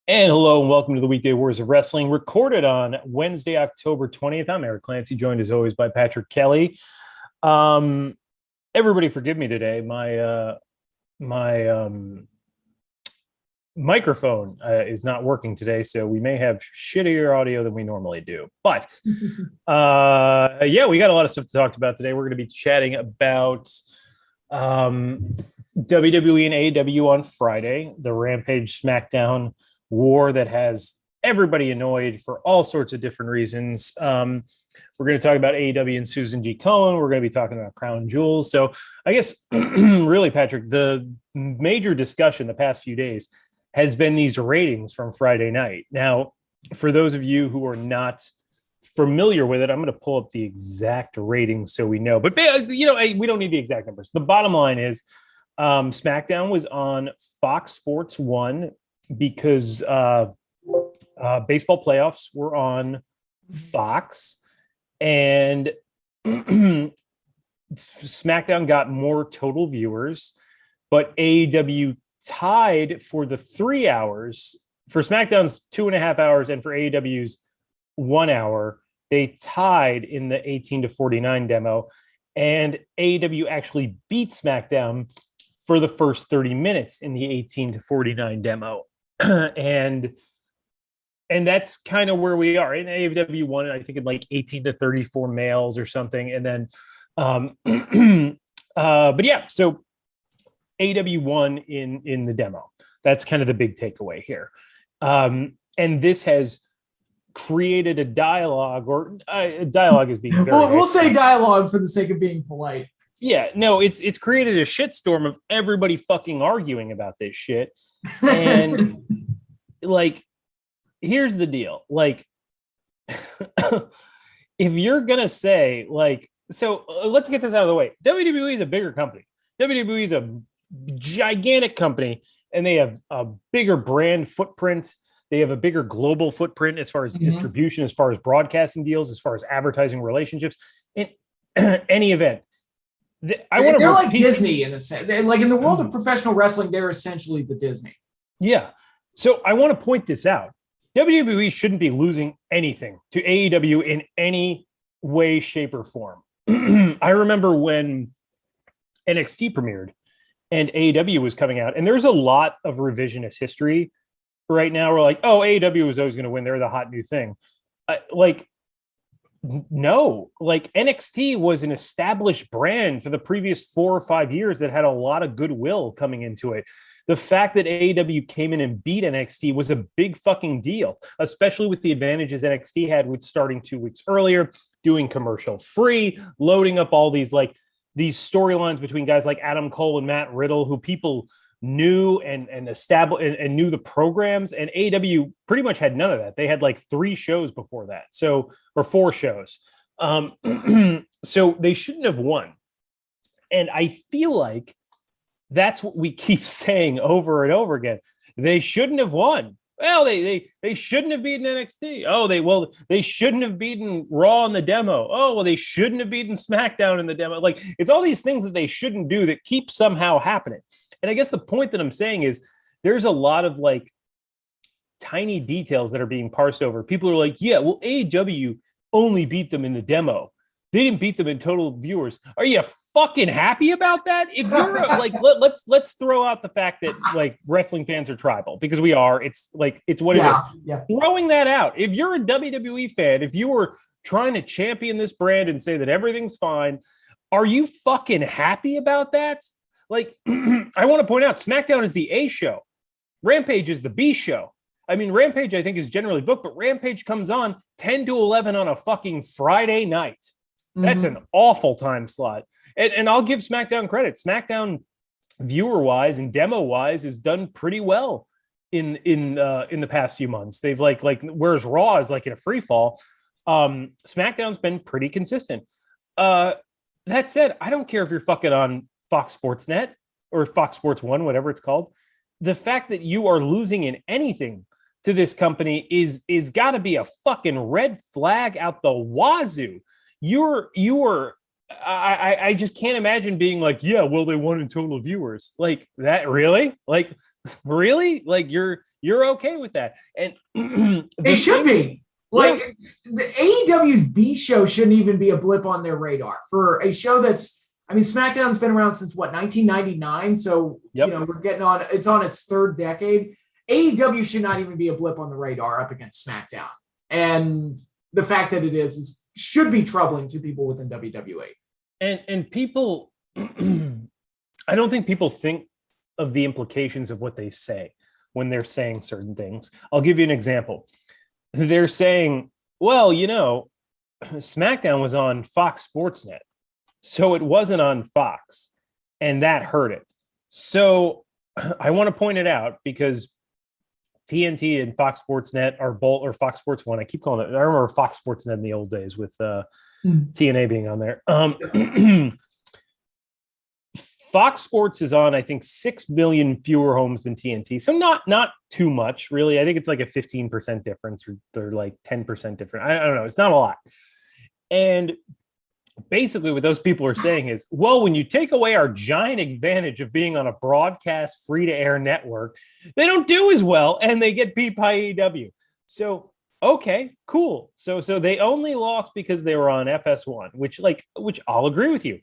And hello and welcome to the Weekday Warriors of Wrestling, recorded on Wednesday, October 20th. I'm Eric Clancy, joined as always by Patrick Kelly. Everybody forgive me today. My microphone is not working today, so we may have shittier audio than we normally do. But yeah, we got a lot of stuff to talk about today. We're going to be chatting about WWE and AEW on Friday, the Rampage Smackdown war that has everybody annoyed for all sorts of different reasons. We're going to talk about AEW and Susan G. Komen. We're going to be talking about Crown Jewel. So I guess really, Patrick, the major discussion the past few days has been these ratings from Friday night. Now, for those of you who are not familiar with it, I'm going to pull up the exact ratings so we know. But, you know, we don't need the exact numbers. The bottom line is Smackdown was on Fox Sports 1 because baseball playoffs were on Fox, and SmackDown got more total viewers, but AEW tied for the 3 hours. For SmackDown's 2.5 hours and for AEW's 1 hour, they tied in the 18-49 demo, and AEW actually beat SmackDown for the first 30 minutes in the 18-49 demo. and that's kind of where we are. In AEW won, I think, in like 18-34 males or something. And then, but yeah, so AEW won in the demo. That's kind of the big takeaway here. And this has created a dialogue, or dialogue is being very we'll say dialogue for the sake of being polite. Yeah, no, it's created a shitstorm of everybody fucking arguing about this shit. And like, here's the deal. Like, if you're going to say, like, so let's get this out of the way. WWE is a bigger company. WWE is a gigantic company, and they have a bigger brand footprint. They have a bigger global footprint as far as distribution, as far as broadcasting deals, as far as advertising relationships. In any event, they're like Disney in a sense. Like in the world of professional wrestling, they're essentially the Disney. Yeah. So I want to point this out. WWE shouldn't be losing anything to AEW in any way, shape, or form. I remember when NXT premiered and AEW was coming out, and there's a lot of revisionist history right now. We're like, oh, AEW was always going to win. They're the hot new thing. No, like NXT was an established brand for the previous 4 or 5 years that had a lot of goodwill coming into it. The fact that AEW came in and beat NXT was a big fucking deal, especially with the advantages NXT had with starting 2 weeks earlier, doing commercial free, loading up all these storylines between guys like Adam Cole and Matt Riddle, who people knew and established and knew the programs. And AEW pretty much had none of that. They had like 3 shows before that, or 4 shows. So they shouldn't have won. And I feel like that's what we keep saying over and over again. They shouldn't have won. Well, they shouldn't have beaten NXT. They shouldn't have beaten Raw in the demo. Oh, well, they shouldn't have beaten SmackDown in the demo. Like, it's all these things that they shouldn't do that keep somehow happening. And I guess the point that I'm saying is there's a lot of like tiny details that are being parsed over. People are like, yeah, well, AEW only beat them in the demo. They didn't beat them in total viewers. Are you fucking happy about that? If you're like, let's throw out the fact that like wrestling fans are tribal, because we are. It's like, it's what it is. Yeah. Throwing that out. If you're a WWE fan, if you were trying to champion this brand and say that everything's fine, are you fucking happy about that? Like, I want to point out, SmackDown is the A show. Rampage is the B show. I mean, Rampage, I think, is generally booked, but Rampage comes on 10 to 11 on a fucking Friday night. That's an awful time slot. And I'll give SmackDown credit. SmackDown, viewer-wise and demo-wise, has done pretty well in the past few months. They've like whereas Raw is like in a free fall, SmackDown's been pretty consistent. That said, I don't care if you're fucking on Fox Sports Net or Fox Sports 1, whatever it's called. The fact that you are losing in anything to this company is got to be a fucking red flag out the wazoo. You were I just can't imagine being like, yeah, well, they won in total viewers. Like that, really? Like, really? Like you're okay with that? And they should be. Like the AEW's B show shouldn't even be a blip on their radar for a show that's. I mean, SmackDown's been around since what 1999, so we're getting on. It's on its third decade. AEW should not even be a blip on the radar up against SmackDown, and the fact that it is should be troubling to people within WWE. And people, I don't think people think of the implications of what they say when they're saying certain things. I'll give you an example. They're saying, well, SmackDown was on Fox Sports Net, so it wasn't on Fox, and that hurt it. So I want to point it out because TNT and Fox Sports Net are both, or Fox Sports One. I keep calling it. I remember Fox Sports Net in the old days with TNA being on there. Fox Sports is on, I think, 6 million fewer homes than TNT. So not too much, really. I think it's like a 15% difference or like 10% different. I don't know. It's not a lot. And basically what those people are saying is, well, when you take away our giant advantage of being on a broadcast free-to-air network, they don't do as well and they get beat by AEW. So, okay, cool. So they only lost because they were on FS1, which I'll agree with you.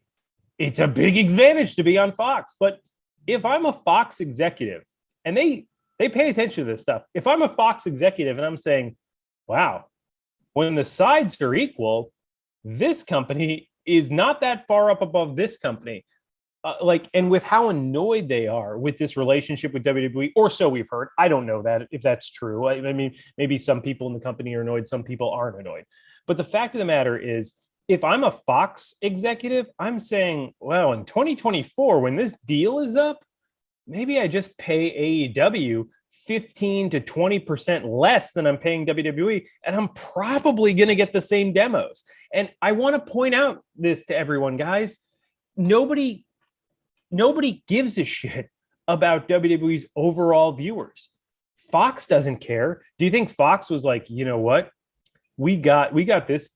It's a big advantage to be on Fox. But if I'm a Fox executive, and they pay attention to this stuff, if I'm a Fox executive and I'm saying, wow, when the sides are equal, this company is not that far up above this company. And with how annoyed they are with this relationship with WWE, or so we've heard. I don't know that if that's true. I mean, maybe some people in the company are annoyed, some people aren't annoyed. But the fact of the matter is, if I'm a Fox executive, I'm saying, well, in 2024, when this deal is up, maybe I just pay AEW 15 to 20% less than I'm paying WWE, and I'm probably going to get the same demos. And I want to point out this to everyone, guys. Nobody gives a shit about WWE's overall viewers. Fox doesn't care. Do you think Fox was like, you know what? We got this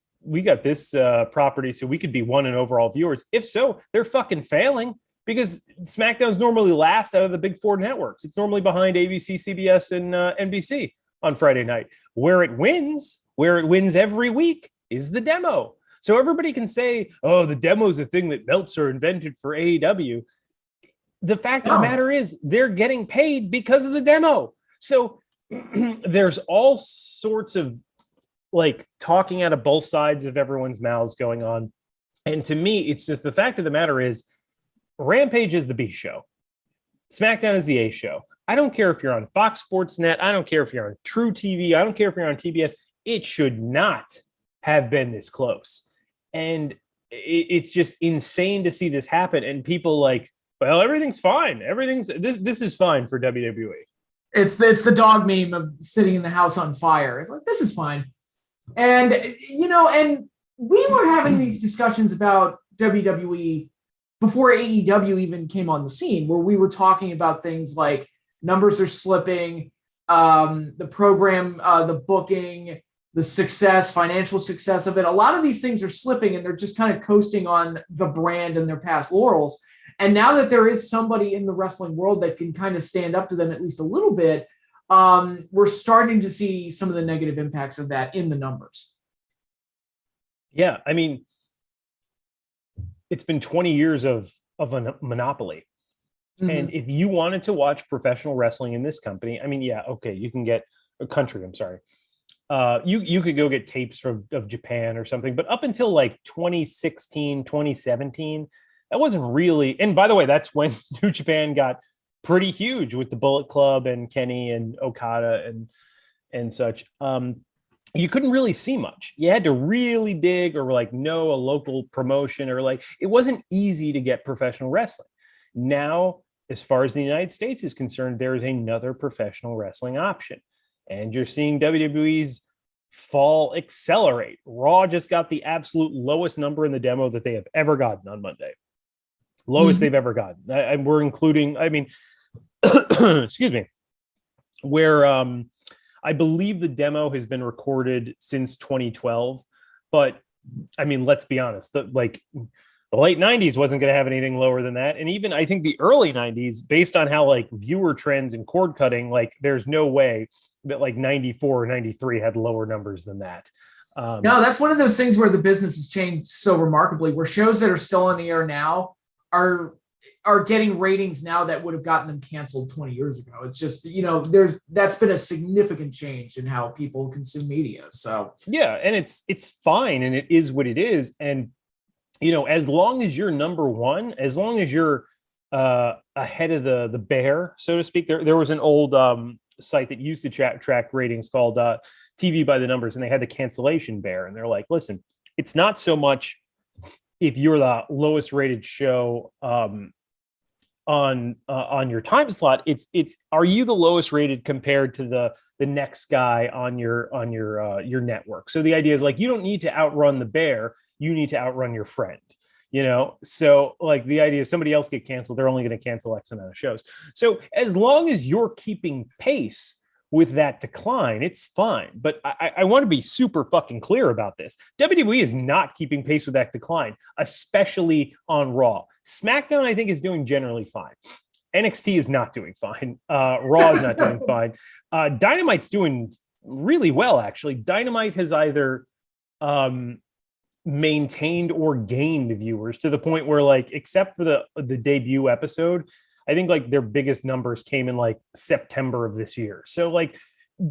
property so we could be one in overall viewers. If so, they're fucking failing because SmackDown's normally last out of the big four networks. It's normally behind ABC, CBS, and NBC on Friday night. Where it wins every week is the demo. So everybody can say, oh, the demo is a thing that Meltzer invented for AEW. The fact of the matter is they're getting paid because of the demo. So there's all sorts of talking out of both sides of everyone's mouths going on. And to me, it's just the fact of the matter is Rampage is the B show. SmackDown is the A show. I don't care if you're on Fox Sports Net. I don't care if you're on True TV. I don't care if you're on TBS. It should not have been this close. And it's just insane to see this happen. And people well, everything's fine. This is fine for WWE. It's the dog meme of sitting in the house on fire. It's like, this is fine. And, and we were having these discussions about WWE before AEW even came on the scene, where we were talking about things like numbers are slipping, the program, the booking, the financial success of it. A lot of these things are slipping and they're just kind of coasting on the brand and their past laurels. And now that there is somebody in the wrestling world that can kind of stand up to them at least a little bit, we're starting to see some of the negative impacts of that in the numbers. Yeah, I mean, it's been 20 years of a monopoly. Mm-hmm. And if you wanted to watch professional wrestling in this company, I mean, yeah, okay, you can get a country, I'm sorry. You could go get tapes of Japan or something, but up until 2016, 2017, that wasn't really, and by the way, that's when New Japan got pretty huge with the Bullet Club and Kenny and Okada and such. You couldn't really see much. You had to really dig or know a local promotion or it wasn't easy to get professional wrestling. Now, as far as the United States is concerned, there is another professional wrestling option. And you're seeing WWE's fall accelerate. Raw just got the absolute lowest number in the demo that they have ever gotten on Monday. Lowest they've ever gotten. And we're including, excuse me, where I believe the demo has been recorded since 2012. But I mean, let's be honest, the the late 90s wasn't going to have anything lower than that. And even I think the early 90s, based on how like viewer trends and cord cutting, like there's no way that like 94 or 93 had lower numbers than that. No, that's one of those things where the business has changed so remarkably, where shows that are still on the air now are getting ratings now that would have gotten them canceled 20 years ago. It's just, that's been a significant change in how people consume media. So yeah, and it's fine, and it is what it is. And as long as you're number one, as long as you're ahead of the bear, so to speak. There was an old site that used to track ratings called TV by the Numbers, and they had the cancellation bear. And they're like, listen, it's not so much if you're the lowest rated show on your time slot. It's are you the lowest rated compared to the next guy on your network? So the idea is like, you don't need to outrun the bear, you need to outrun your friend. So like the idea is somebody else get canceled, they're only going to cancel X amount of shows. So as long as you're keeping pace with that decline, it's fine. But I want to be super fucking clear about this. WWE is not keeping pace with that decline, especially on Raw. SmackDown, I think, is doing generally fine. NXT is not doing fine. Raw is not doing fine. Dynamite's doing really well, actually. Dynamite has either maintained or gained viewers to the point where, like, except for the debut episode, I think like their biggest numbers came in like September of this year. So like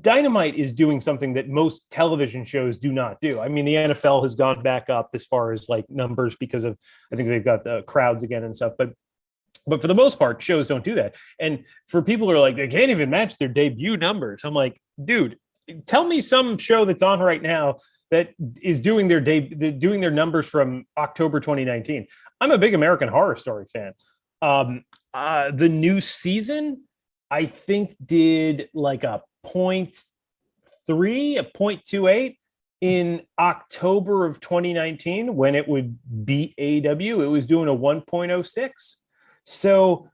Dynamite is doing something that most television shows do not do. I mean, the NFL has gone back up as far as like numbers because of, I think they've got the crowds again and stuff, but for the most part, shows don't do that. And for people who are like, they can't even match their debut numbers, I'm like, dude, tell me some show that's on right now that is doing doing their numbers from October 2019. I'm a big American Horror Story fan. The new season, I think, did like a 0.3, a 0.28 in October of 2019 when it would beat AEW. It was doing a 1.06. So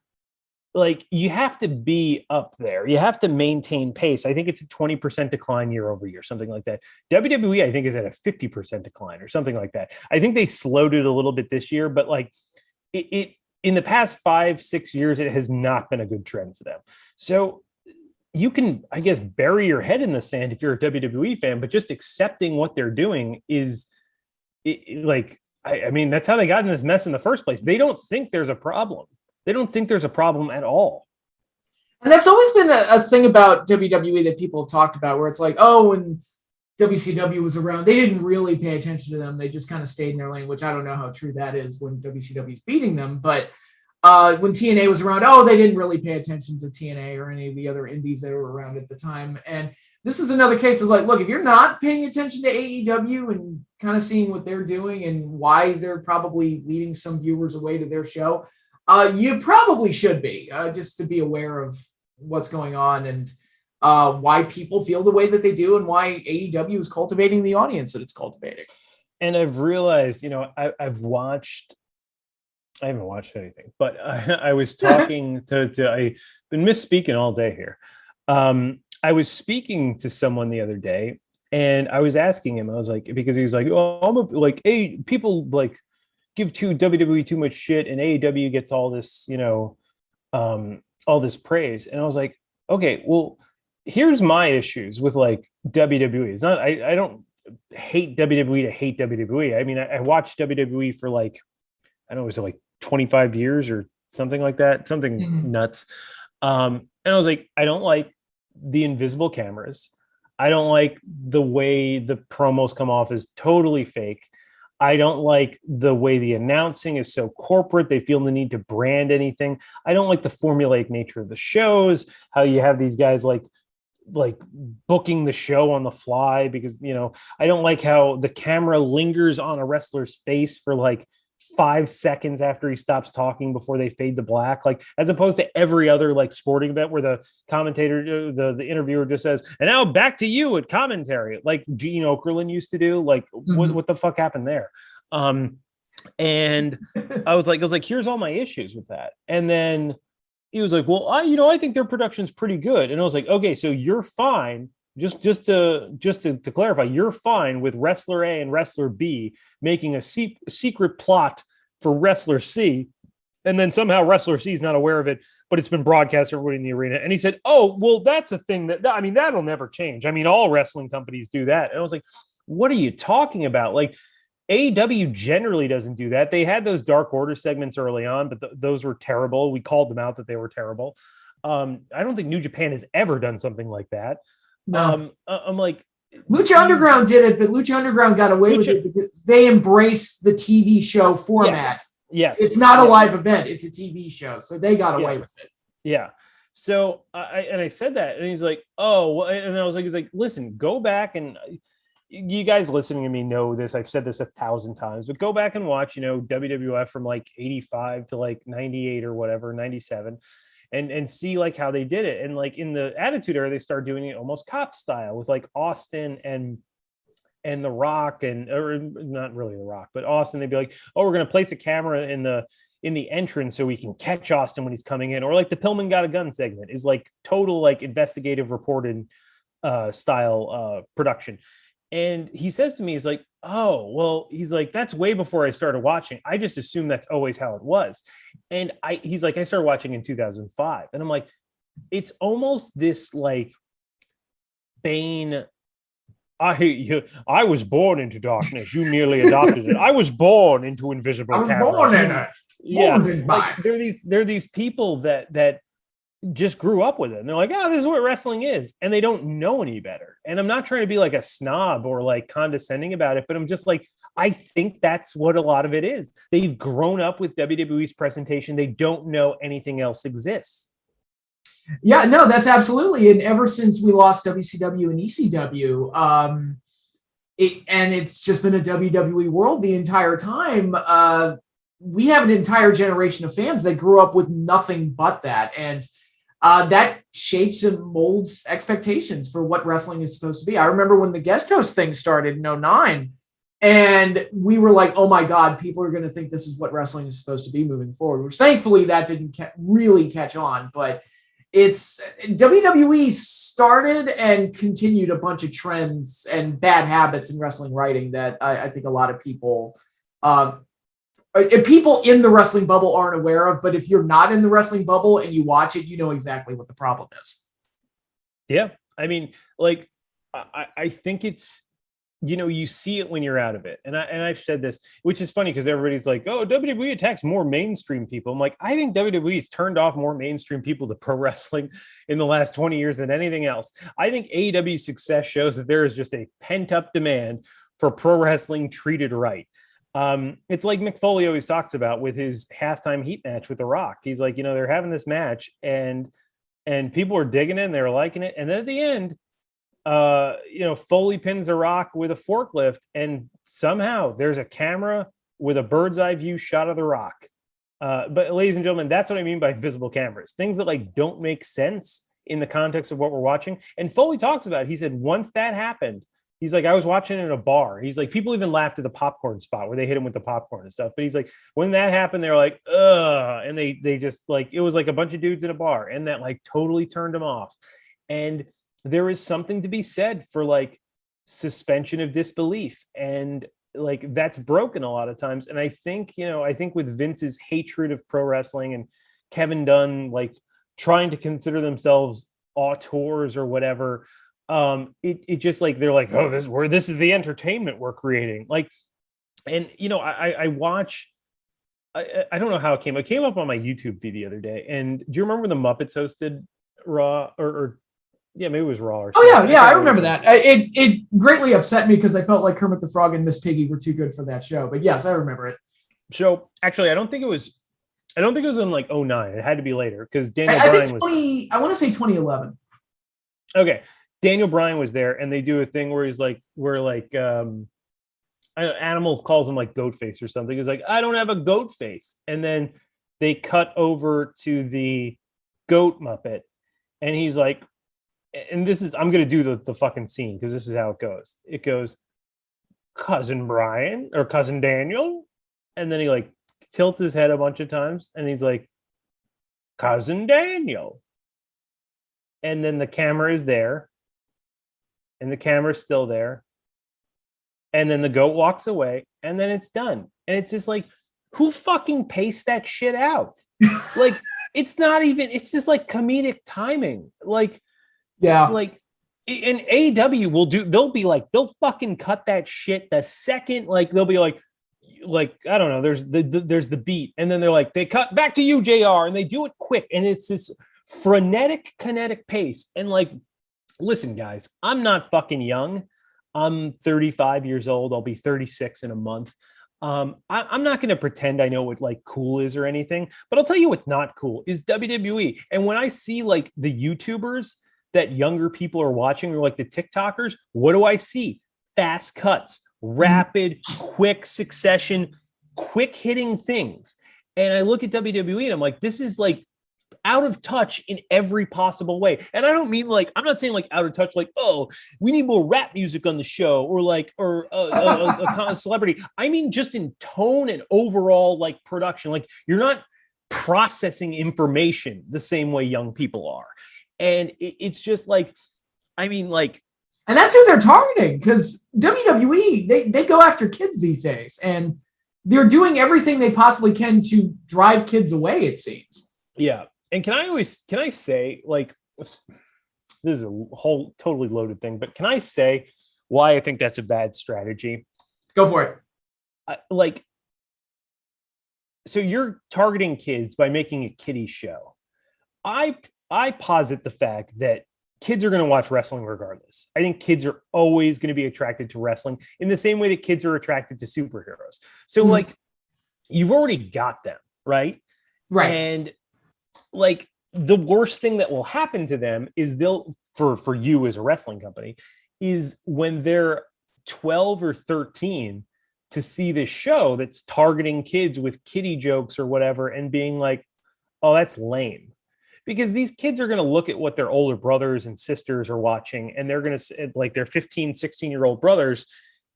like you have to be up there. You have to maintain pace. I think it's a 20% decline year over year, something like that. WWE, I think, is at a 50% decline or something like that. I think they slowed it a little bit this year, but like it in the past 5-6 years, it has not been a good trend for them. So you can, I guess, bury your head in the sand if you're a WWE fan, but just accepting what they're doing is I mean, that's how they got in this mess in the first place. They don't think there's a problem. They don't think there's a problem at all. And that's always been a thing about WWE that people have talked about, where it's like, oh, when WCW was around, they didn't really pay attention to them. They just kind of stayed in their lane, which I don't know how true that is when WCW is beating them. But when TNA was around, they didn't really pay attention to TNA or any of the other indies that were around at the time. And this is another case of like, look, if you're not paying attention to AEW and kind of seeing what they're doing and why they're probably leading some viewers away to their show, you probably should be, just to be aware of what's going on and why people feel the way that they do and why AEW is cultivating the audience that it's cultivating. And I've realized, I haven't watched anything, but I was talking to I've been misspeaking all day here. I was speaking to someone the other day and I was asking him, I was like, because he was like, people like give WWE too much shit and AEW gets all this, all this praise. And I was like, okay, well, here's my issues with like WWE. It's not, I don't hate WWE to hate WWE. I mean, I watched WWE for like, I don't know, was it like 25 years or something like that? Something nuts. And I was like, I don't like the invisible cameras. I don't like the way the promos come off as totally fake. I don't like the way the announcing is so corporate. They feel the need to brand anything. I don't like the formulaic nature of the shows, how you have these guys like booking the show on the fly because, I don't like how the camera lingers on a wrestler's face for like 5 seconds after he stops talking before they fade to black, like as opposed to every other like sporting event where the commentator, the interviewer just says, and now back to you at commentary, like Gene Okerlund used to do. Like what the fuck happened there? And I was like, here's all my issues with that. And then he was like, well, I think their production's pretty good. And I was like, okay, so you're fine. Just to clarify, you're fine with wrestler A and wrestler B making a secret plot for Wrestler C. And then somehow Wrestler C is not aware of it, but it's been broadcast to everybody in the arena. And he said, oh, well, that's a thing that'll never change. I mean, all wrestling companies do that. And I was like, what are you talking about? Like, AEW generally doesn't do that. They had those Dark Order segments early on, but those were terrible. We called them out that they were terrible. I don't think New Japan has ever done something like that. No. I'm like, Lucha Underground did it, but Lucha Underground got away with it because they embraced the TV show format. Yes. It's not a live event. It's a TV show. So they got away with it. Yeah. So I said that, and he's like, oh, well, and I was like, he's like, listen, go back, and you guys listening to me know this. I've said this 1,000 times, but go back and watch, WWF from like 85 to like 98 or whatever, 97. And see like how they did it. And like in the Attitude Era, they started doing it almost cop style with like Austin and The Rock, or not really The Rock, but Austin. They'd be like, oh, we're going to place a camera in the entrance so we can catch Austin when he's coming in. Or like the Pillman Got a Gun segment is like total like investigative reported style production. And he says to me, he's like, oh, well, he's like, that's way before I started watching. I just assumed that's always how it was. And he's like, I started watching in 2005. And I'm like, it's almost this like Bane. I was born into darkness. You merely adopted it. I was born into invisible cameras. Born in it. Yeah. Like, there are these people that just grew up with it. And they're like, oh, this is what wrestling is. And they don't know any better. And I'm not trying to be like a snob or like condescending about it, but I'm just like, I think that's what a lot of it is. They've grown up with WWE's presentation. They don't know anything else exists. Yeah, no, that's absolutely. And ever since we lost WCW and ECW, and it's just been a WWE world the entire time, we have an entire generation of fans that grew up with nothing but that. And that shapes and molds expectations for what wrestling is supposed to be. I remember when the guest host thing started in 2009, and we were like, oh my God, people are going to think this is what wrestling is supposed to be moving forward, which thankfully that didn't really catch on. But it's WWE started and continued a bunch of trends and bad habits in wrestling writing that I think a lot of people in the wrestling bubble aren't aware of, but if you're not in the wrestling bubble and you watch it, you know exactly what the problem is. Yeah. I mean, like, I think it's, you see it when you're out of it. And I've said this, which is funny because everybody's like, oh, WWE attacks more mainstream people. I'm like, I think WWE's turned off more mainstream people to pro wrestling in the last 20 years than anything else. I think AEW's success shows that there is just a pent up demand for pro wrestling treated right. It's like Mick Foley always talks about with his halftime heat match with The Rock. He's like, they're having this match and people are digging it and they're liking it. And then at the end, Foley pins The Rock with a forklift, and somehow there's a camera with a bird's eye view shot of The Rock. But ladies and gentlemen, that's what I mean by visible cameras, things that like don't make sense in the context of what we're watching. And Foley talks about it. He said, once that happened, he's like, I was watching it in a bar. He's like, people even laughed at the popcorn spot where they hit him with the popcorn and stuff. But he's like, when that happened, they were like, ugh. And they just like, it was like a bunch of dudes in a bar, and that like totally turned him off. And there is something to be said for like suspension of disbelief. And like, that's broken a lot of times. And I think with Vince's hatred of pro wrestling and Kevin Dunn, like trying to consider themselves auteurs or whatever, it just like, they're like, oh, this is the entertainment we're creating. Like, and I watch, I don't know how it came up on my YouTube feed the other day. And do you remember the Muppets hosted Raw or yeah, maybe it was Raw or something. Yeah, I remember that. It greatly upset me because I felt like Kermit the Frog and Miss Piggy were too good for that show. But yes, I remember it. So actually, I don't think it was in like 2009. It had to be later because Daniel Bryan was. I want to say 2011. Okay, Daniel Bryan was there, and they do a thing where he's like, Animals calls him like goat face or something. He's like, I don't have a goat face, and then they cut over to the goat Muppet, and he's like, and this is, I'm going to do the fucking scene because this is how it goes. It goes, Cousin Brian or Cousin Daniel. And then he like tilts his head a bunch of times and he's like, Cousin Daniel. And then the camera is there and the camera's still there. And then the goat walks away and then it's done. And it's just like, who fucking paced that shit out? Like, it's not even, it's just like comedic timing. Like, like, and AEW will do, they'll fucking cut that shit the second, like, they'll be like, I don't know, there's the beat, and then they're like, they cut back to you, JR, and they do it quick, and it's this frenetic, kinetic pace. And like, listen, guys, I'm not fucking young. I'm 35 years old. I'll be 36 in a month. I'm not going to pretend I know what like cool is or anything, but I'll tell you what's not cool is WWE. And when I see like the YouTubers that younger people are watching, or like the TikTokers, what do I see? Fast cuts, rapid, quick succession, quick hitting things. And I look at WWE and I'm like, this is like out of touch in every possible way. And I don't mean like, I'm not saying like out of touch, like, oh, we need more rap music on the show, or like, or a celebrity. I mean, just in tone and overall like production, like you're not processing information the same way young people are. And it's just like, I mean, like, and that's who they're targeting, because WWE, they go after kids these days, and they're doing everything they possibly can to drive kids away, it seems. Yeah. And can I say, like, this is a whole totally loaded thing, but can I say why I think that's a bad strategy? Go for it. Like, so you're targeting kids by making a kiddie show. I posit the fact that kids are going to watch wrestling regardless. I think kids are always going to be attracted to wrestling in the same way that kids are attracted to superheroes. So like, you've already got them, right? Right. And like, the worst thing that will happen to them is they'll, for you as a wrestling company, is when they're 12 or 13 to see this show that's targeting kids with kiddie jokes or whatever, and being like, oh, that's lame. Because these kids are going to look at what their older brothers and sisters are watching, and they're going to, like, their 15, 16-year-old brothers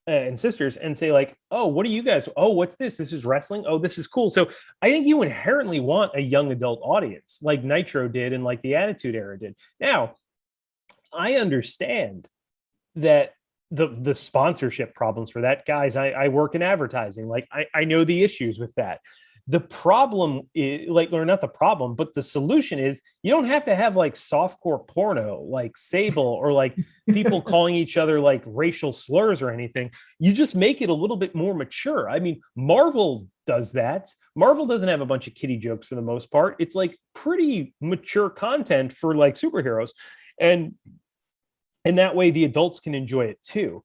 and sisters, and say like, oh, what are you guys? Oh, what's this? This is wrestling. Oh, this is cool. So I think you inherently want a young adult audience, like Nitro did and like the Attitude Era did. Now, I understand that the sponsorship problems for that, guys. I work in advertising. Like, I know the issues with that. The problem is, like, or not the problem, but the solution is, you don't have to have like softcore porno, like Sable, or like people calling each other like racial slurs or anything. You just make it a little bit more mature. I mean, Marvel does that. Marvel doesn't have a bunch of kiddie jokes for the most part. It's like pretty mature content for like superheroes. And that way the adults can enjoy it too.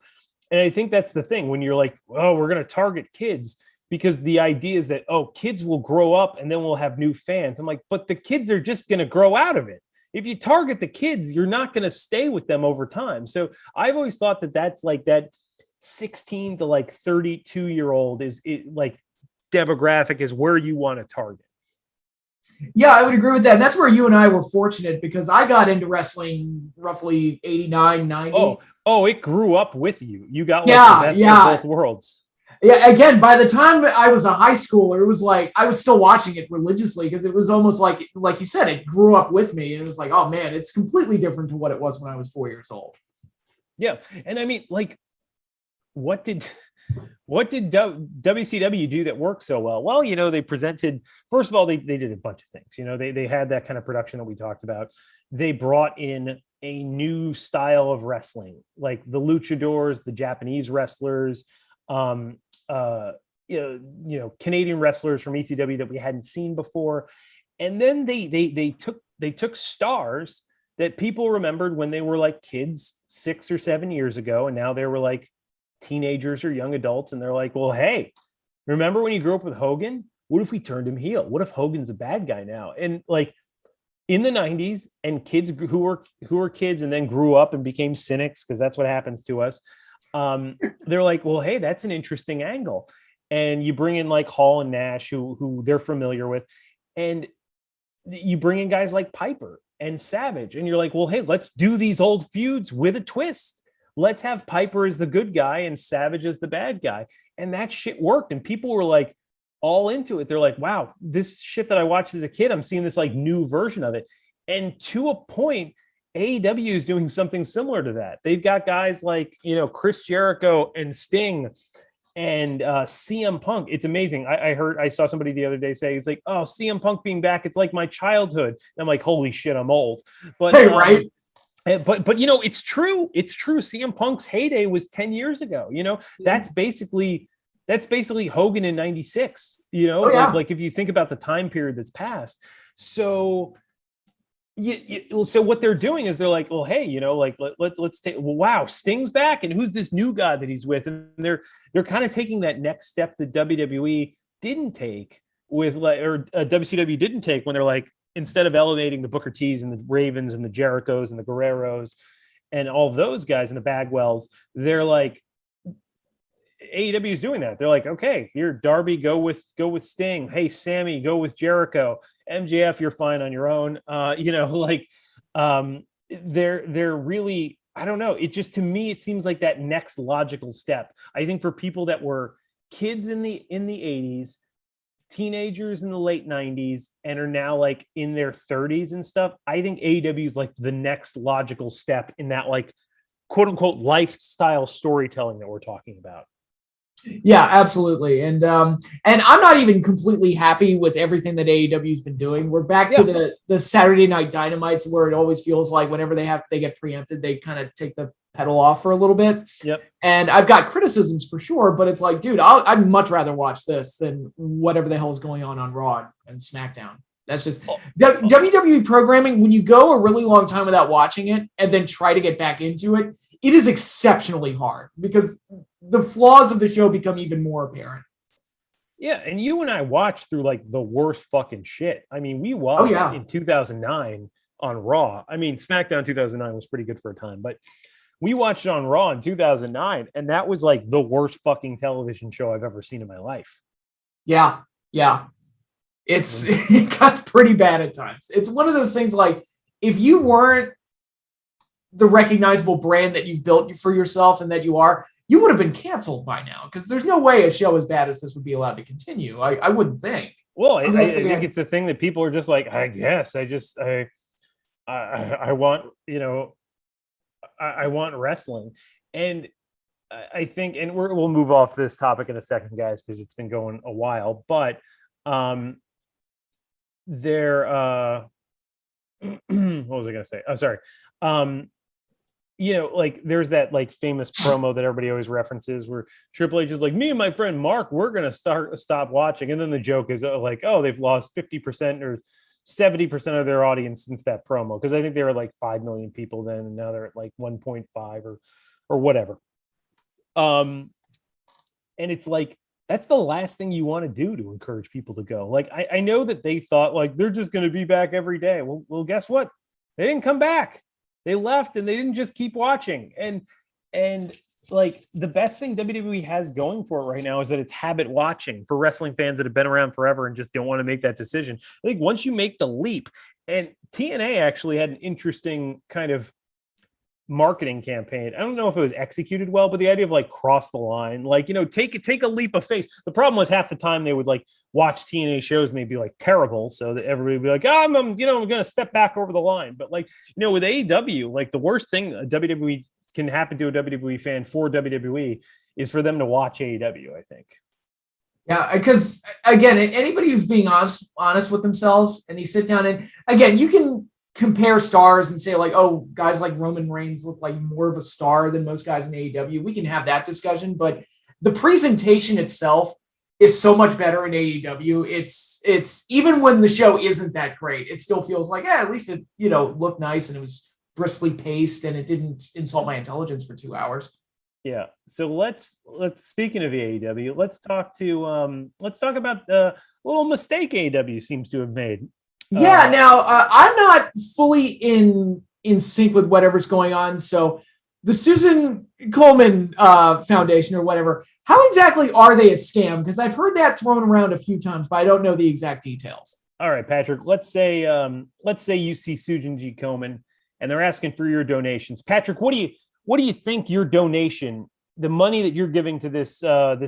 And I think that's the thing when you're like, oh, we're going to target kids, because the idea is that, oh, kids will grow up and then we'll have new fans. I'm like, but the kids are just going to grow out of it. If you target the kids, you're not going to stay with them over time. So I've always thought that that's like that 16 to like 32-year-old is like demographic is where you want to target. Yeah, I would agree with that. And that's where you and I were fortunate, because I got into wrestling roughly 89, 90. Oh, it grew up with you. You got like the best of both worlds. Yeah, again, by the time I was a high schooler, it was like I was still watching it religiously, because it was almost like you said, it grew up with me. And it was like, oh man, it's completely different to what it was when I was 4 years old. Yeah. And I mean, like, what did WCW do that worked so well? Well, you know, they presented, first of all, they did a bunch of things. You know, they had that kind of production that we talked about. They brought in a new style of wrestling, like the luchadors, the Japanese wrestlers, Canadian wrestlers from ECW that we hadn't seen before. And then they took stars that people remembered when they were like kids 6 or 7 years ago, and now they were like teenagers or young adults, and they're like, well, hey, remember when you grew up with Hogan? What if we turned him heel? What if Hogan's a bad guy now? And like in the 90s, and kids who were kids and then grew up and became cynics, because that's what happens to us. They're like, well, hey, that's an interesting angle. And you bring in like Hall and Nash, who they're familiar with, and you bring in guys like Piper and Savage, and you're like, well, hey, let's do these old feuds with a twist. Let's have Piper as the good guy and Savage as the bad guy. And that shit worked. And people were like all into it. They're like, wow, this shit that I watched as a kid, I'm seeing this like new version of it. And to a point, AEW is doing something similar to that. They've got guys like, you know, Chris Jericho and Sting And CM Punk, it's amazing. I saw somebody the other day say, he's like, oh, CM Punk being back, it's like my childhood. And I'm like, holy shit, I'm old. But hey, right. But it's true. It's true. CM Punk's heyday was 10 years ago. That's basically Hogan in 96, Oh, yeah. like if you think about the time period that's passed. So so what they're doing is they're like, well, hey, like let's take, well, wow, Sting's back, and who's this new guy that he's with? And they're kind of taking that next step that WWE didn't take with WCW didn't take when they're like, instead of elevating the Booker T's and the Ravens and the Jerichos and the Guerreros and all those guys and the Bagwells, they're like, AEW is doing that. They're like, okay, here, Darby, go with Sting. Hey, Sammy, go with Jericho. MJF, you're fine on your own. They're really, I don't know. It just, to me, it seems like that next logical step. I think for people that were kids in the 80s, teenagers in the late 90s, and are now like in their 30s and stuff, I think AEW is like the next logical step in that, like, quote unquote lifestyle storytelling that we're talking about. Yeah, absolutely. And I'm not even completely happy with everything that AEW's been doing. We're back to the Saturday Night Dynamites, where it always feels like whenever they get preempted, they kind of take the pedal off for a little bit. Yep. And I've got criticisms for sure, but it's like, dude, I'd much rather watch this than whatever the hell is going on Raw and SmackDown. That's just WWE programming. When you go a really long time without watching it and then try to get back into it, it is exceptionally hard because the flaws of the show become even more apparent. Yeah, and you and I watched through like the worst fucking shit. I mean, we watched in 2009 on Raw. I mean, SmackDown 2009 was pretty good for a time, but we watched it on Raw in 2009, and that was like the worst fucking television show I've ever seen in my life. Yeah. It got pretty bad at times. It's one of those things like, if you weren't the recognizable brand that you've built for yourself and that you are, you would have been canceled by now, because there's no way a show as bad as this would be allowed to continue. I wouldn't think. Well, I think it's a thing that people are just like, I guess I want, I want wrestling. And I think, and we'll move off this topic in a second, guys, because it's been going a while, but what was I going to say? Oh, sorry. Like there's that like famous promo that everybody always references where Triple H is like, me and my friend Mark, we're going to stop watching. And then the joke is like, oh, they've lost 50% or 70% of their audience since that promo. Cause I think they were like 5 million people then, and now they're at like 1.5 or whatever. And it's like, that's the last thing you want to do to encourage people to go. Like, I know that they thought like, they're just going to be back every day. Well, guess what? They didn't come back. They left, and they didn't just keep watching. And like the best thing WWE has going for it right now is that it's habit watching for wrestling fans that have been around forever and just don't want to make that decision. I think once you make the leap, and TNA actually had an interesting kind of marketing campaign. I don't know if it was executed well, but the idea of like cross the line, like, take a leap of faith. The problem was half the time they would like watch TNA shows and they'd be like terrible. So that everybody would be like, I'm going to step back over the line. But like, with AEW, like the worst thing a WWE can happen to a WWE fan for WWE is for them to watch AEW, I think. Yeah, because again, anybody who's being honest with themselves, and you sit down and again, you can compare stars and say like, oh, guys like Roman Reigns look like more of a star than most guys in AEW. We can have that discussion, but the presentation itself is so much better in AEW. It's even when the show isn't that great, it still feels like, at least it, looked nice and it was briskly paced and it didn't insult my intelligence for 2 hours. Yeah. So let's speaking of AEW, let's talk about the little mistake AEW seems to have made. Yeah, now I'm not fully in sync with whatever's going on. So the Susan Komen Foundation or whatever, how exactly are they a scam? Because I've heard that thrown around a few times, but I don't know the exact details. All right, Patrick, let's say you see Susan G Komen and they're asking for your donations. Patrick, what do you think your donation, the money that you're giving to this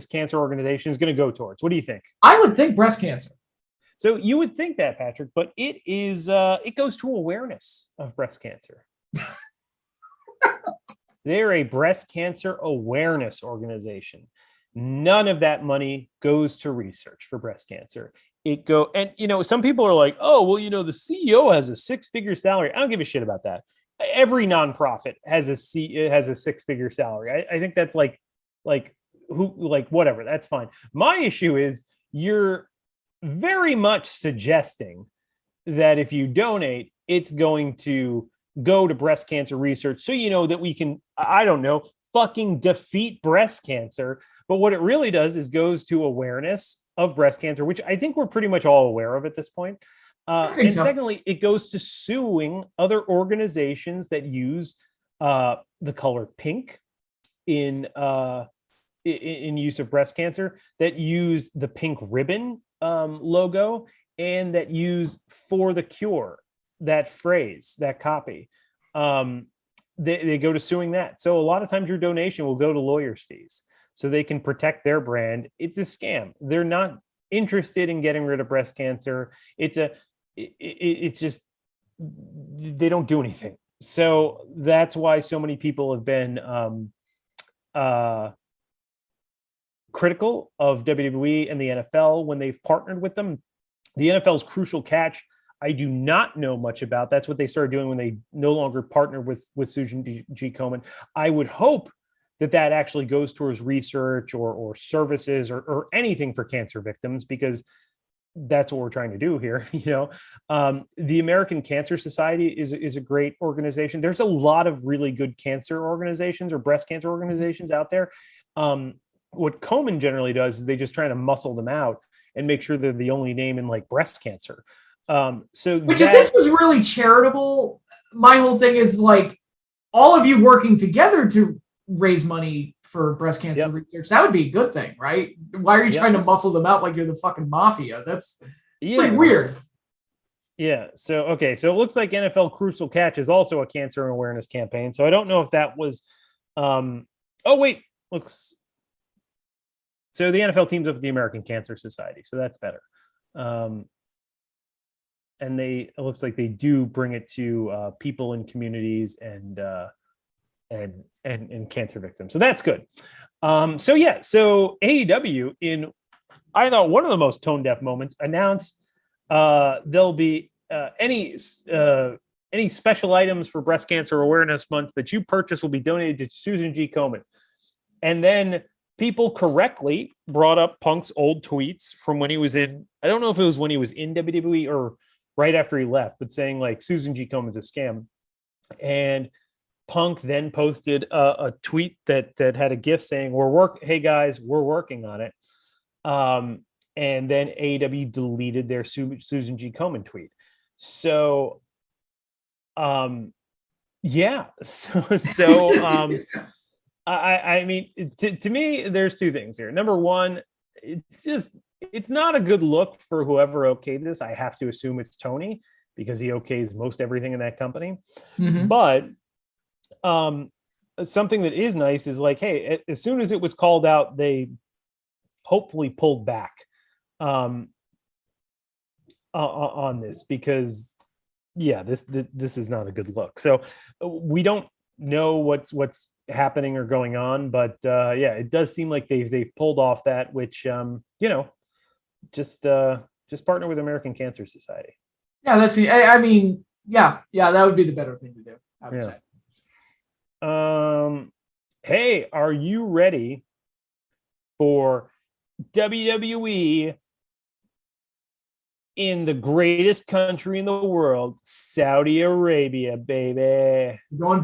cancer organization, is going to go towards? What do you think? I would think breast cancer. So you would think that, Patrick, but it goes to awareness of breast cancer. They're a breast cancer awareness organization. None of that money goes to research for breast cancer. And some people are like, oh, well, the CEO has a 6-figure salary. I don't give a shit about that. Every nonprofit has a 6-figure salary. I think that's whatever. That's fine. My issue is you're very much suggesting that if you donate, it's going to go to breast cancer research. So that we can, I don't know, fucking defeat breast cancer. But what it really does is goes to awareness of breast cancer, which I think we're pretty much all aware of at this point. And so. Secondly, it goes to suing other organizations that use the color pink in use of breast cancer, that use the pink ribbon logo, and that use "for the cure," that phrase, that copy. They go to suing that. So a lot of times your donation will go to lawyers' fees so they can protect their brand. It's a scam. They're not interested in getting rid of breast cancer. It's just, they don't do anything. So that's why so many people have been critical of WWE and the NFL when they've partnered with them. The NFL's Crucial Catch, I do not know much about. That's what they started doing when they no longer partnered with Susan G. Komen. I would hope that actually goes towards research or services or anything for cancer victims, because that's what we're trying to do here. The American Cancer Society is a great organization. There's a lot of really good cancer organizations or breast cancer organizations out there. What Komen generally does is they just try to muscle them out and make sure they're the only name in breast cancer. If this was really charitable, my whole thing is all of you working together to raise money for breast cancer research. That would be a good thing, right? Why are you trying to muscle them out like you're the fucking mafia? That's pretty weird. Yeah. So it looks like NFL Crucial Catch is also a cancer awareness campaign. So I don't know if that was. So the NFL teams up with the American Cancer Society, so that's better. And it looks like they do bring it to people in communities and cancer victims. So that's good. So AEW, in I thought one of the most tone deaf moments, announced there'll be any special items for Breast Cancer Awareness Month that you purchase will be donated to Susan G. Komen. And then people correctly brought up Punk's old tweets from when he was in, I don't know if it was when he was in WWE or right after he left, but saying Susan G. Komen's a scam. And Punk then posted a tweet that had a GIF saying, hey guys, we're working on it. And then AEW deleted their Susan G. Komen tweet. So, I mean, to me, there's two things here. Number one, it's not a good look for whoever okayed this. I have to assume it's Tony, because he okays most everything in that company. Mm-hmm. But something that is nice is hey, as soon as it was called out, they hopefully pulled back on this, because this is not a good look. So we don't know what's happening or going on, but it does seem like they've pulled off that, which just partner with American Cancer Society. That would be the better thing to do, I would say. Hey, are you ready for WWE in the greatest country in the world, Saudi Arabia, baby? They're going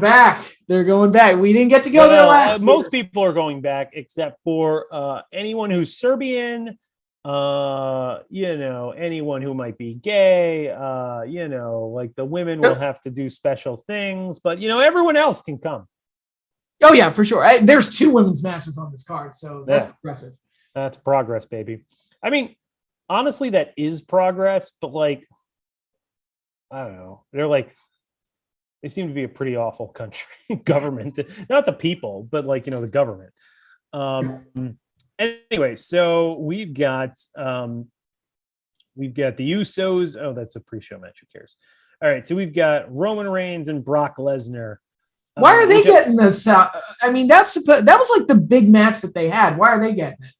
back. We didn't get to go there last year. Most people are going back, except for anyone who's Serbian, anyone who might be gay, the women will have to do special things, but everyone else can come. Oh yeah, for sure. There's 2 women's matches on this card, so that's impressive. That's progress, baby. I mean, honestly, that is progress, but I don't know. They seem to be a pretty awful country government, not the people, but the government. Anyway, so we've got the Usos. Oh, that's a pre-show match. Who cares? All right, so we've got Roman Reigns and Brock Lesnar Why are they getting this out? I mean, that was like the big match that they had. Why are they getting it?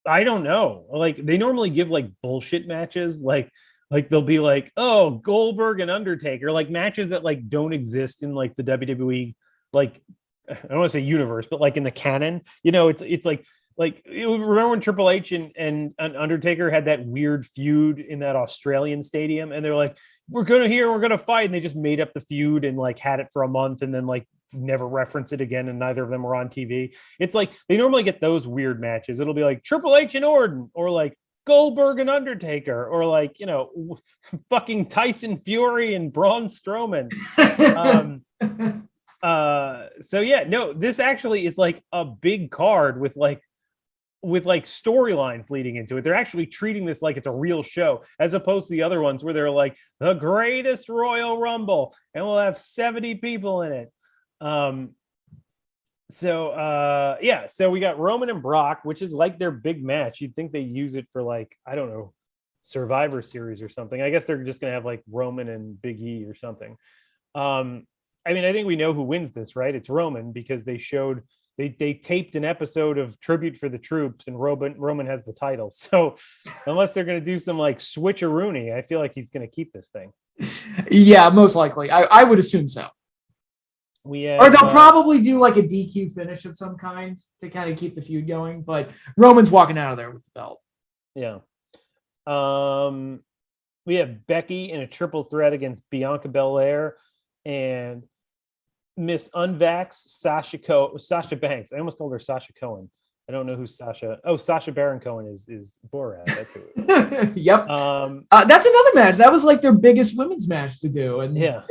I don't know. Like they normally give like bullshit matches, like they'll be like, oh, Goldberg and Undertaker, like matches that like don't exist in like the WWE, like I don't want to say universe, but like in the canon, it's like remember when Triple H and Undertaker had that weird feud in that Australian stadium, and they're like, we're gonna fight, and they just made up the feud and like had it for a month, and then like never reference it again, and neither of them were on TV. It's like they normally get those weird matches. It'll be like Triple H and Orton, or like Goldberg and Undertaker, or like fucking Tyson Fury and Braun Strowman. So yeah, no, this actually is like a big card with storylines leading into it. They're actually treating this like it's a real show, as opposed to the other ones where they're like the greatest Royal Rumble and we'll have 70 people in it. So we got Roman and Brock, which is like their big match. You'd think they use it for like, I don't know, Survivor Series or something. I guess they're just gonna have like Roman and Big E or something. I mean, I think we know who wins this, right? It's Roman, because they taped an episode of Tribute for the Troops, and Roman has the title. So unless they're going to do some like switcheroony, I feel like he's going to keep this thing. Yeah, most likely. I would assume so. Or they'll probably do like a DQ finish of some kind to kind of keep the feud going. But Roman's walking out of there with the belt. Yeah. We have Becky in a triple threat against Bianca Belair and Miss Unvax, Sasha Banks. I almost called her Sasha Cohen. I don't know who Sasha. Oh, Sasha Baron Cohen is Borat. That's who. Yep. That's another match. That was like their biggest women's match to do, and yeah,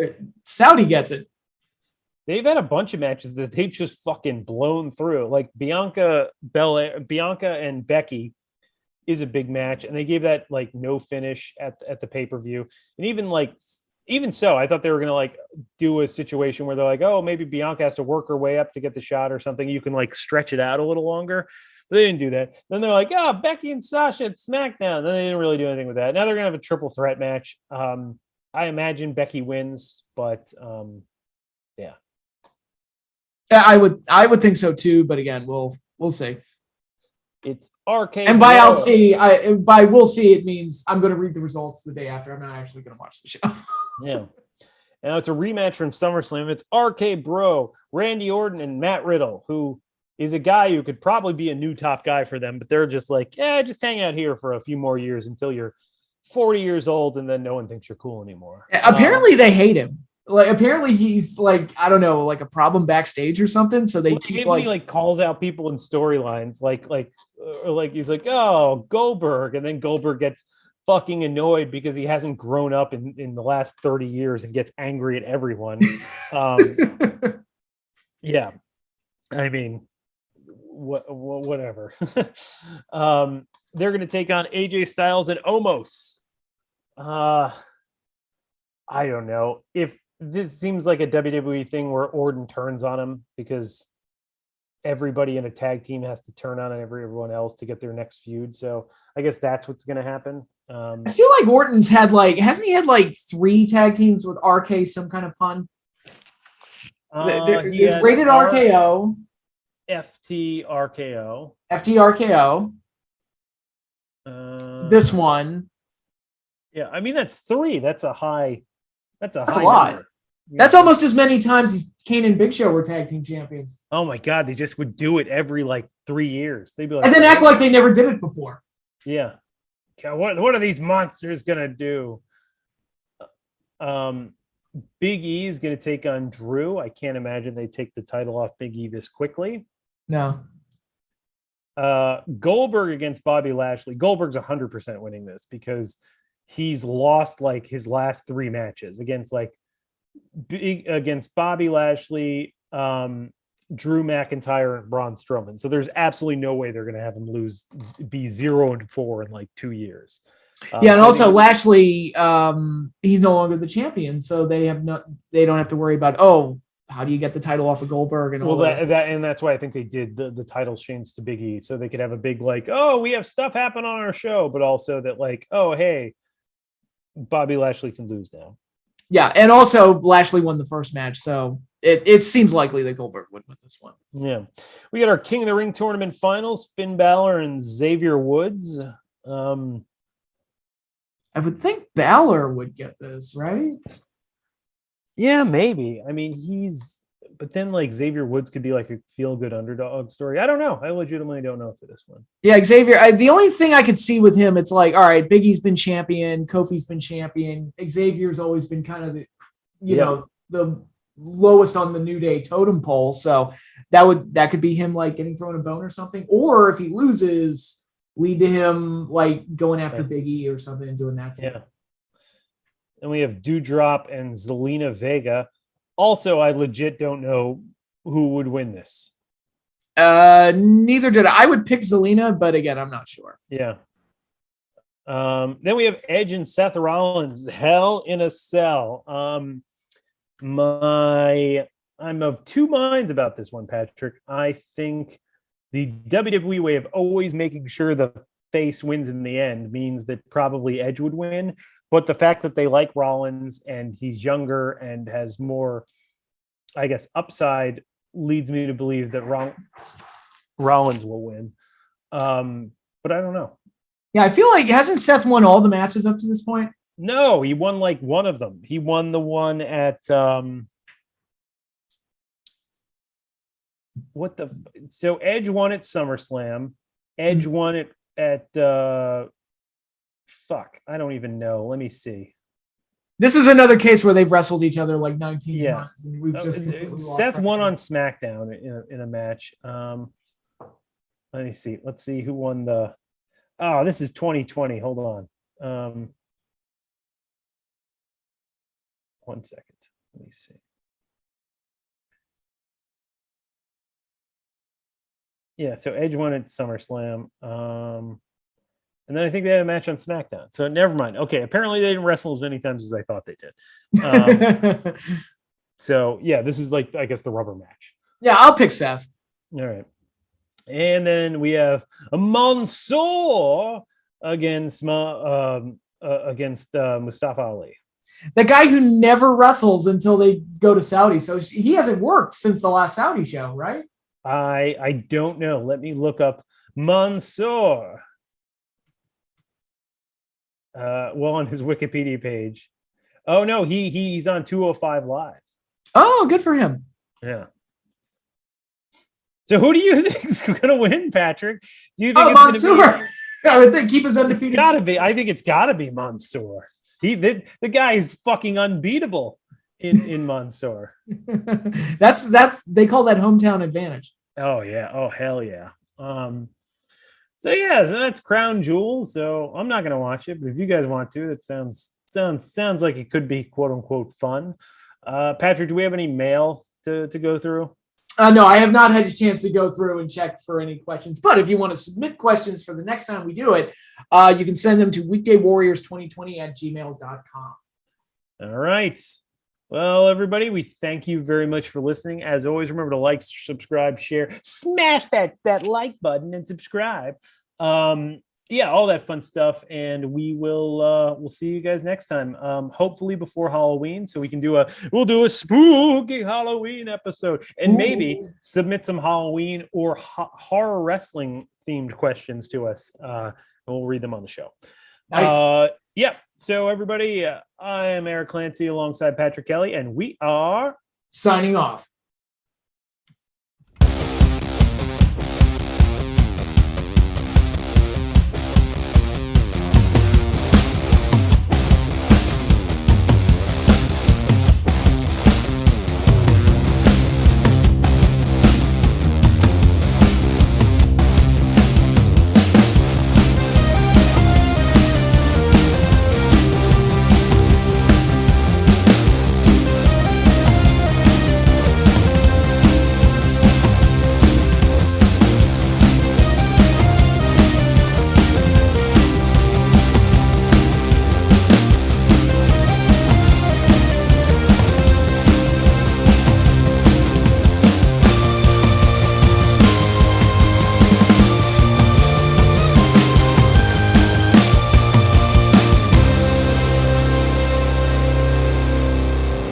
Saudi gets it. They've had a bunch of matches that they've just fucking blown through. Like Bianca and Becky is a big match, and they gave that like no finish at the pay-per-view, and even so, I thought they were going to like do a situation where they're like, oh, maybe Bianca has to work her way up to get the shot or something. You can like stretch it out a little longer. But they didn't do that. Then they're like, oh, Becky and Sasha at Smackdown. Then they didn't really do anything with that. Now they're going to have a triple threat match. I imagine Becky wins, but yeah. I would think so too. But again, we'll see. It's arcade. And by I'll see, by we'll see, it means I'm going to read the results the day after. I'm not actually going to watch the show. Yeah. Now it's a rematch from SummerSlam. It's RK Bro, Randy Orton, and Matt Riddle, who is a guy who could probably be a new top guy for them, but they're just like, just hang out here for a few more years until you're 40 years old, and then no one thinks you're cool anymore. Apparently they hate him. Like apparently he's like, I don't know, like a problem backstage or something. So they keep he like calls out people in storylines, like he's like, oh, Goldberg, and then Goldberg gets fucking annoyed because he hasn't grown up in the last 30 years and gets angry at everyone. Yeah, I mean, whatever. They're going to take on AJ Styles and Omos. I don't know if this seems like a WWE thing where Orton turns on him because everybody in a tag team has to turn on everyone else to get their next feud. So I guess that's what's going to happen. I feel like Orton's had hasn't he had 3 tag teams with RK, some kind of pun? There's Rated RKO. FTRKO. This one. Yeah, I mean that's 3. That's a lot. Number. That's almost as many times as Kane and Big Show were tag team champions. Oh my God, they just would do it every 3 years. They'd be like, and then act like they never did it before. Yeah. What are these monsters gonna do? Big E is gonna take on Drew. I can't imagine they take the title off Big E this quickly. No. Goldberg against Bobby Lashley. Goldberg's 100% winning this because he's lost his last 3 matches against Bobby Lashley, Drew McIntyre, and Braun Strowman. So there's absolutely no way they're going to have him be 0-4 in 2 years. And also Lashley, he's no longer the champion, so they don't have to worry about how do you get the title off of Goldberg and all that. And that's why I think they did the title change to Big E, so they could have a big we have stuff happen on our show, but also that hey, Bobby Lashley can lose now. Yeah, and also Lashley won the first match, so it seems likely that Goldberg would win this one. Yeah. We got our King of the Ring tournament finals, Finn Balor and Xavier Woods. I would think Balor would get this, right? Yeah, maybe. I mean, but then like Xavier Woods could be like a feel-good underdog story. I don't know. I legitimately don't know for this one. Yeah, Xavier. The only thing I could see with him, it's like, all right, Big E's been champion, Kofi's been champion, Xavier's always been kind of the, you know, the lowest on the New Day totem pole. So that could be him like getting thrown a bone or something. Or if he loses, lead to him like going after Big E or something and doing that. Yeah. And we have Doudrop and Zelina Vega. Also, I legit don't know who would win this. Neither did I. I would pick Zelina, but again, I'm not sure. Yeah. Then we have Edge and Seth Rollins, Hell in a Cell. I'm of two minds about this one, Patrick. I think the WWE way of always making sure the face wins in the end means that probably Edge would win. But the fact that they like Rollins and he's younger and has more, I guess, upside leads me to believe that Rollins will win. But I don't know. Yeah, I feel like hasn't Seth won all the matches up to this point? No, he won like one of them. He won the one at so Edge won at SummerSlam. Edge won it at I don't even know. Let me see. This is another case where they've wrestled each other like 19 times. And we've just Seth won on SmackDown in a match. Let me see. Let's see who won the. Oh, this is 2020. Hold on. 1 second. Let me see. Yeah, so Edge won at SummerSlam. And then I think they had a match on SmackDown. So never mind. Okay, apparently they didn't wrestle as many times as I thought they did. So yeah, this is like, I guess, the rubber match. Yeah, I'll pick Seth. All right. And then we have a Mansoor against Mustafa Ali. The guy who never wrestles until they go to Saudi. So he hasn't worked since the last Saudi show, right? I don't know. Let me look up Mansoor. Well, on his Wikipedia page. Oh no, he's on 205 Live. Oh, good for him. Yeah. So who do you think is going to win, Patrick? Do you think it's Mansoor? Going to be? I would think keep us undefeated. It's got to be. I think it's got to be Mansoor. The guy is fucking unbeatable in Mansoor. That's they call that hometown advantage. Oh yeah. Oh hell yeah. So that's Crown Jewel. So I'm not going to watch it, but if you guys want to, that sounds like it could be quote unquote fun. Patrick, do we have any mail to go through? No, I have not had a chance to go through and check for any questions. But if you want to submit questions for the next time we do it, you can send them to weekdaywarriors2020@gmail.com. All right. Well, everybody, we thank you very much for listening. As always, remember to like, subscribe, share, smash that like button and subscribe. All that fun stuff. And we'll see you guys next time. Hopefully before Halloween, so we can we'll do a spooky Halloween episode and maybe submit some Halloween or horror wrestling themed questions to us. And we'll read them on the show. Nice. So everybody, I am Eric Clancy alongside Patrick Kelly, and we are signing off.